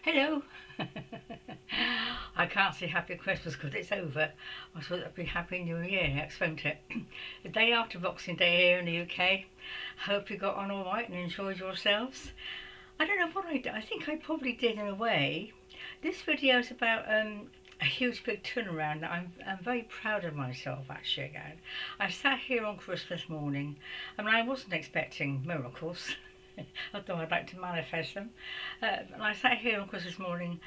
Hello. I can't say Happy Christmas because it's over. I thought it'd be Happy New Year next, won't it? The day after Boxing Day here in the UK. Hope you got on all right and enjoyed yourselves. I don't know what I did. I think I probably did in a way. This video is about a huge big turnaround that I'm very proud of myself actually again. I sat here on Christmas morning and I wasn't expecting miracles. Although I'd like to manifest them. And I sat here on Christmas morning,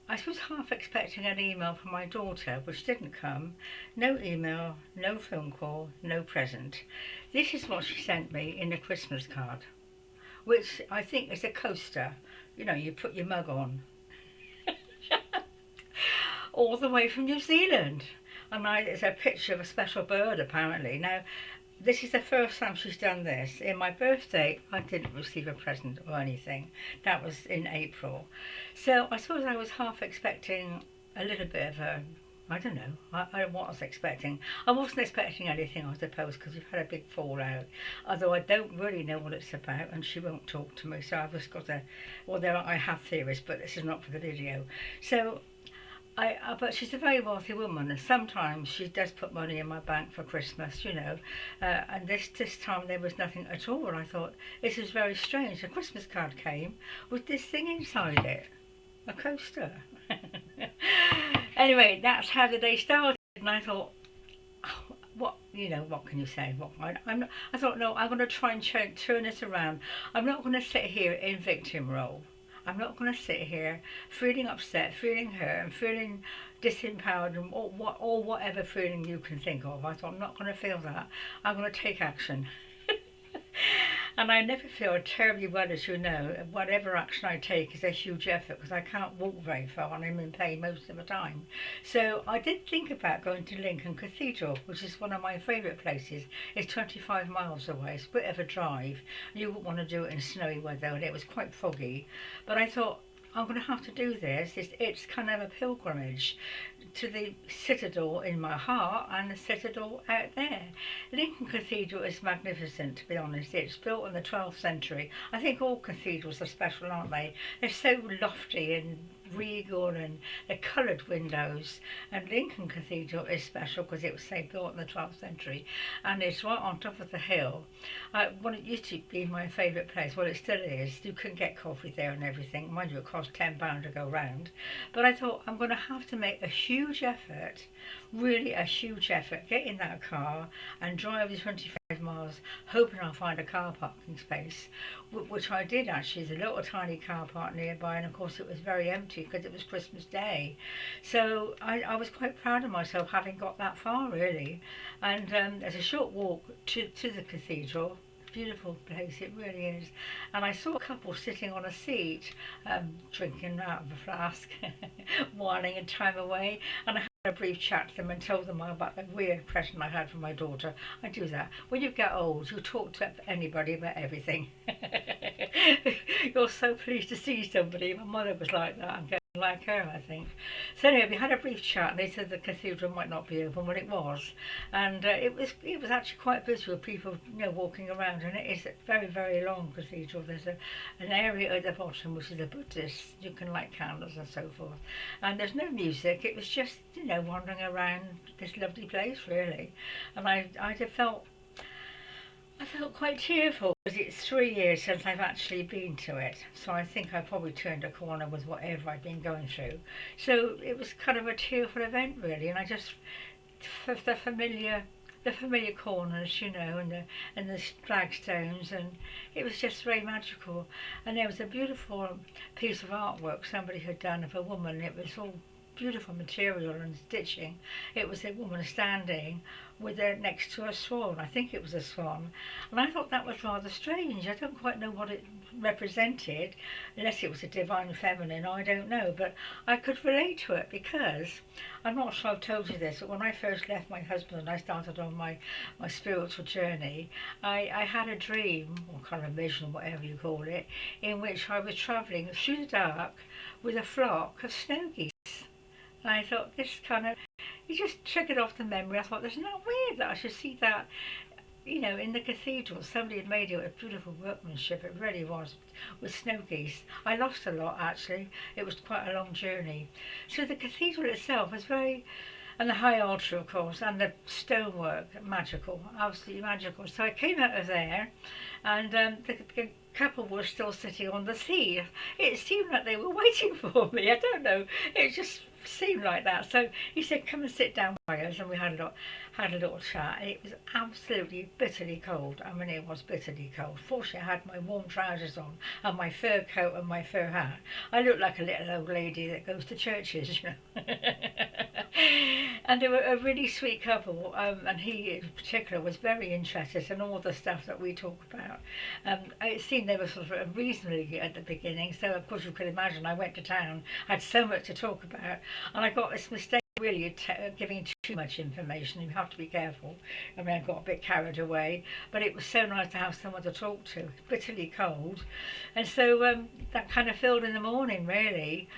I was half expecting an email from my daughter, which didn't come. No email, no phone call, no present. This is what she sent me in a Christmas card, which I think is a coaster. You know, you put your mug on. All the way from New Zealand. And it's a picture of a special bird apparently. Now, this is the first time she's done this. In my birthday, I didn't receive a present or anything. That was in April. So I suppose I was half expecting a little bit of a, I don't know, I was expecting. I wasn't expecting anything, I suppose, because we've had a big fallout. Although I don't really know what it's about, and she won't talk to me, so I've just got to, well, I have theories, but this is not for the video. So but she's a very wealthy woman, and sometimes she does put money in my bank for Christmas, you know. And this time there was nothing at all. And I thought this is very strange. A Christmas card came with this thing inside it, a coaster. Anyway, that's how the day started, and I thought, oh, what can you say? I thought, no, I'm going to try and turn it around. I'm not going to sit here in victim role. I'm not going to sit here feeling upset, feeling hurt, and feeling disempowered, and or whatever feeling you can think of. I thought, I'm not going to feel that. I'm going to take action. And I never feel terribly well, as you know. Whatever action I take is a huge effort because I can't walk very far and I'm in pain most of the time. So I did think about going to Lincoln Cathedral, which is one of my favourite places. It's 25 miles away. It's a bit of a drive. You wouldn't want to do it in snowy weather, and it was quite foggy. But I thought, I'm going to have to do this. It's kind of a pilgrimage to the citadel in my heart and the citadel out there. Lincoln Cathedral is magnificent, to be honest. It's built in the 12th century. I think all cathedrals are special, aren't they? They're so lofty and regal, and the coloured windows. And Lincoln Cathedral is special because it was, say, built in the 12th century, and it's right on top of the hill. Well, it used to be my favourite place. Well, it still is. You can get coffee there and everything. Mind you, it costs £10 to go round. But I thought, I'm going to have to make a huge effort, really a huge effort, get in that car and drive the 25 miles, hoping I'll find a car parking space, which I did actually. There's a little tiny car park nearby, and of course it was very empty because it was Christmas Day. So I was quite proud of myself having got that far, really. And there's a short walk to the cathedral. Beautiful place, it really is. And I saw a couple sitting on a seat, drinking out of a flask, whiling and time away. And I had a brief chat to them and told them about the weird impression I had from my daughter. I do that. When you get old, you talk to anybody about everything. You're so pleased to see somebody. My mother was like that. I'm getting like her, I think. So anyway, we had a brief chat, and they said the cathedral might not be open. Well, it was, and it was actually quite busy with people, you know, walking around. And it is a very, very long cathedral. There's an area at the bottom which is a Buddhist. You can light candles and so forth. And there's no music. It was just, you know, wandering around this lovely place, really. And I felt quite tearful because it's 3 years since I've actually been to it. So I think I probably turned a corner with whatever I'd been going through. So it was kind of a tearful event, really. And I just, the familiar corners, you know, and the flagstones, and it was just very magical. And there was a beautiful piece of artwork somebody had done of a woman. It was all beautiful material and stitching. It was a woman standing with her next to a swan. I think it was a swan, and I thought that was rather strange. I don't quite know what it represented, unless it was a divine feminine, I don't know, but I could relate to it because I'm not sure I've told you this, but when I first left my husband and I started on my spiritual journey, I had a dream, or kind of a vision, whatever you call it, in which I was travelling through the dark with a flock of snow geese. And I thought, this kind of, it just triggered off the memory. I thought, isn't that weird that I should see that you know, in the cathedral, somebody had made it with beautiful workmanship. It really was, with snow geese. I lost a lot actually. It was quite a long journey. So the cathedral itself was very, and the high altar, of course, and the stonework, magical, absolutely magical. So I came out of there, and the couple were still sitting on the sea. It seemed like they were waiting for me. I don't know. It just seemed like that. So he said, "Come and sit down by us," and we had a little chat. It was absolutely bitterly cold. I mean, it was bitterly cold. Fortunately, I had my warm trousers on and my fur coat and my fur hat. I looked like a little old lady that goes to churches, you know. And they were a really sweet couple, and he in particular was very interested in all the stuff that we talk about. It seemed they were sort of reasonably at the beginning, so of course you could imagine I went to town, had so much to talk about, and I got this mistake really giving too much information. You have to be careful. I mean, I got a bit carried away, but it was so nice to have someone to talk to. Bitterly cold, and so that kind of filled in the morning really.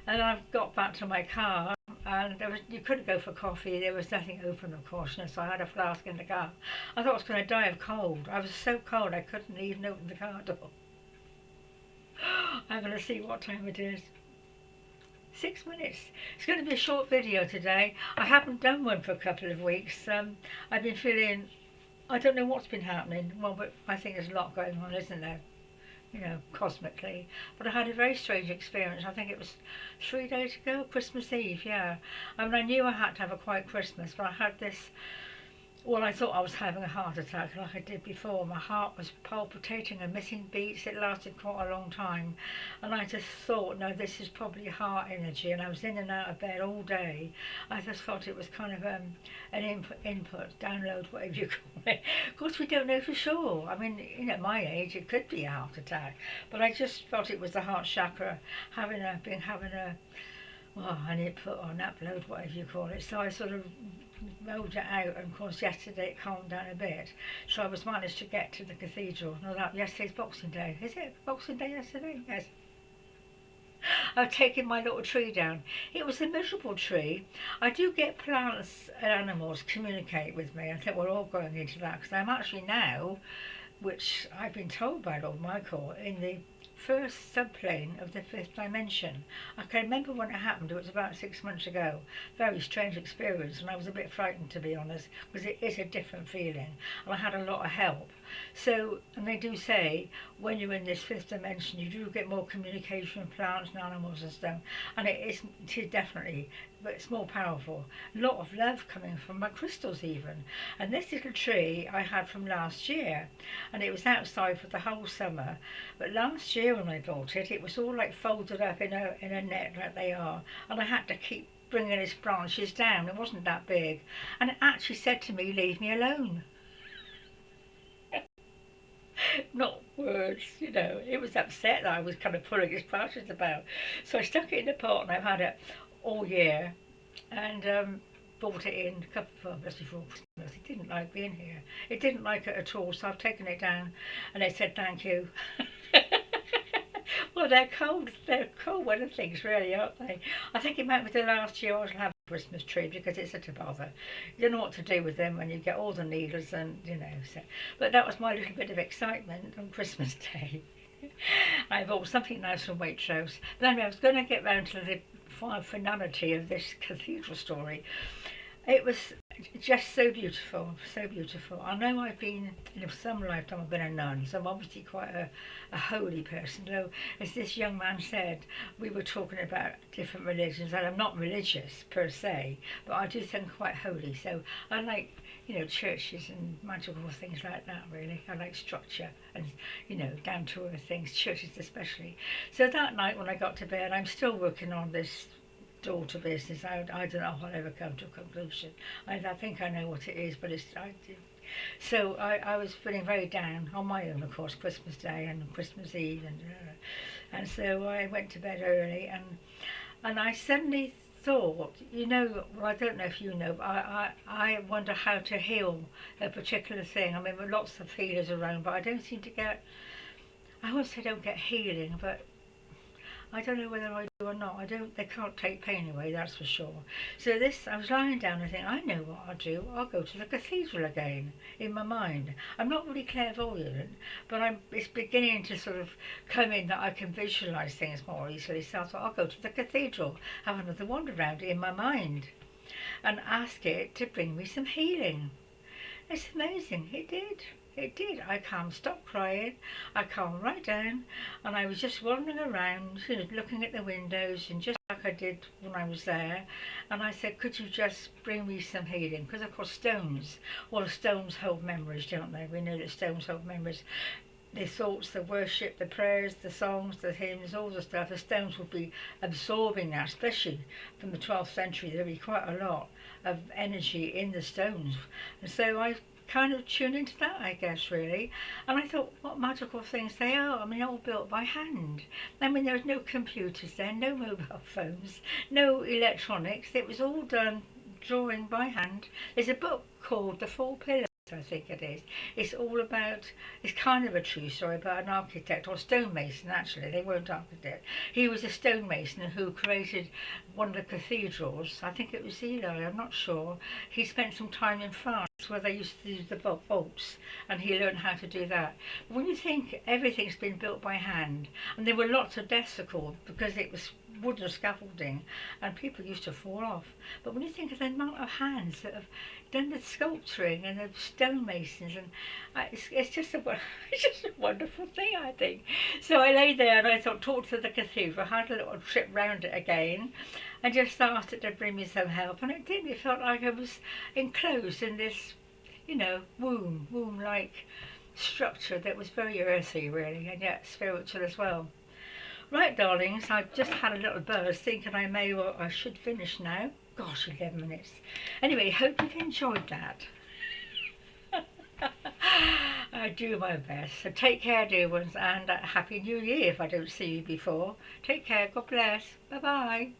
And I got back to my car, and you couldn't go for coffee. There was nothing open, of course, and so I had a flask in the car. I thought I was going to die of cold. I was so cold I couldn't even open the car door. I'm going to see what time it is. 6 minutes. It's going to be a short video today. I haven't done one for a couple of weeks. I've been feeling, I don't know what's been happening. Well, but I think there's a lot going on, isn't there? You know, cosmically. But I had a very strange experience. I think it was 3 days ago, Christmas Eve, yeah. I mean, I knew I had to have a quiet Christmas, but I had this, well, I thought I was having a heart attack like I did before. My heart was palpitating and missing beats. It lasted quite a long time. And I just thought, no, this is probably heart energy. And I was in and out of bed all day. I just felt it was kind of an input, download, whatever you call it. Of course, we don't know for sure. I mean, you know, at my age, it could be a heart attack. But I just felt it was the heart chakra having a, well, an input or an upload, whatever you call it. So I sort of rolled it out, and of course yesterday it calmed down a bit. So I was managed to get to the cathedral. No, that yesterday's Boxing Day. Is it Boxing Day yesterday? Yes. I've taken my little tree down. It was a miserable tree. I do get plants and animals communicate with me. I think we're all going into that because I'm actually now, which I've been told by Lord Michael, in the first subplane of the fifth dimension. I can remember when it happened. It was about 6 months ago. Very strange experience, and I was a bit frightened, to be honest, because it is a different feeling, and I had a lot of help. So, and they do say when you're in this fifth dimension, you do get more communication with plants and animals and stuff, and it is definitely, but it's more powerful. A lot of love coming from my crystals even. And this little tree I had from last year, and it was outside for the whole summer. But last year when I bought it, it was all like folded up in a net like they are, and I had to keep bringing its branches down. It wasn't that big, and it actually said to me, "Leave me alone." Not words, you know. It was upset that I was kind of pulling its branches about. So I stuck it in the pot, and I've had it all year, and brought it in a couple of months before Christmas. It didn't like being here. It didn't like it at all, so I've taken it down, and they said thank you. Well, they're cold weather things, really, aren't they? I think it might be the last year I shall have a Christmas tree because it's such a bother. You don't know what to do with them when you get all the needles and, you know. So. But that was my little bit of excitement on Christmas Day. I bought something nice from Waitrose. But anyway, I was going to get round to the finality of this cathedral story. It was just so beautiful, so beautiful. I know I've been, in some lifetime I've been a nun, so I'm obviously quite a holy person. Though, as this young man said, we were talking about different religions, and I'm not religious per se, but I do think quite holy. So I like, you know, churches and magical things like that, really. I like structure and, you know, down to earth things, churches especially. So that night when I got to bed, I'm still working on this daughter business. I don't know if I'll ever come to a conclusion. I think I know what it is, but so I was feeling very down on my own, of course, Christmas Day and Christmas Eve, and so I went to bed early, and I suddenly thought, you know, well, I don't know if you know, but I wonder how to heal a particular thing. I mean, there are lots of healers around, but I don't seem to get, I won't say I don't get healing, but I don't know whether I do or not. I don't. They can't take pain away, that's for sure. So this, I was lying down. I think I know what I'll do. I'll go to the cathedral again in my mind. I'm not really clairvoyant, but It's beginning to sort of come in that I can visualise things more easily. So I thought I'll go to the cathedral, have another wander around in my mind, and ask it to bring me some healing. It's amazing. It did. It did. I calmed, stopped crying. I calmed right down, and I was just wandering around, looking at the windows, and just like I did when I was there. And I said, "Could you just bring me some healing?" Because of course, stones. Well, stones hold memories, don't they? We know that stones hold memories. The thoughts, the worship, the prayers, the songs, the hymns, all the stuff. The stones would be absorbing that, especially from the 12th century. There'd be quite a lot of energy in the stones, and so I kind of tuned into that, I guess, really. And I thought, what magical things they are. I mean, all built by hand. I mean, there was no computers then, no mobile phones, no electronics. It was all done drawing by hand. There's a book called The Four Pillars, I think it is. It's all about, it's kind of a true story about an architect, or stonemason actually, they weren't architects. He was a stonemason who created one of the cathedrals. I think it was Ely, I'm not sure. He spent some time in France where they used to use the vaults, and he learned how to do that. But when you think everything's been built by hand, and there were lots of decibel because it was wooden scaffolding and people used to fall off. But when you think of the amount of hands that have done the sculpturing and the stonemasons, and it's just it's just a wonderful thing, I think. So I lay there and I thought, talked to the cathedral, had a little trip round it again, and just asked it to bring me some help, and it did. It felt like I was enclosed in this, womb-like structure that was very earthy, really, and yet spiritual as well. Right, darlings, I've just had a little buzz thinking I should finish now. Gosh, 11 minutes. Anyway, hope you've enjoyed that. I do my best. So take care, dear ones, and Happy New Year if I don't see you before. Take care. God bless. Bye-bye.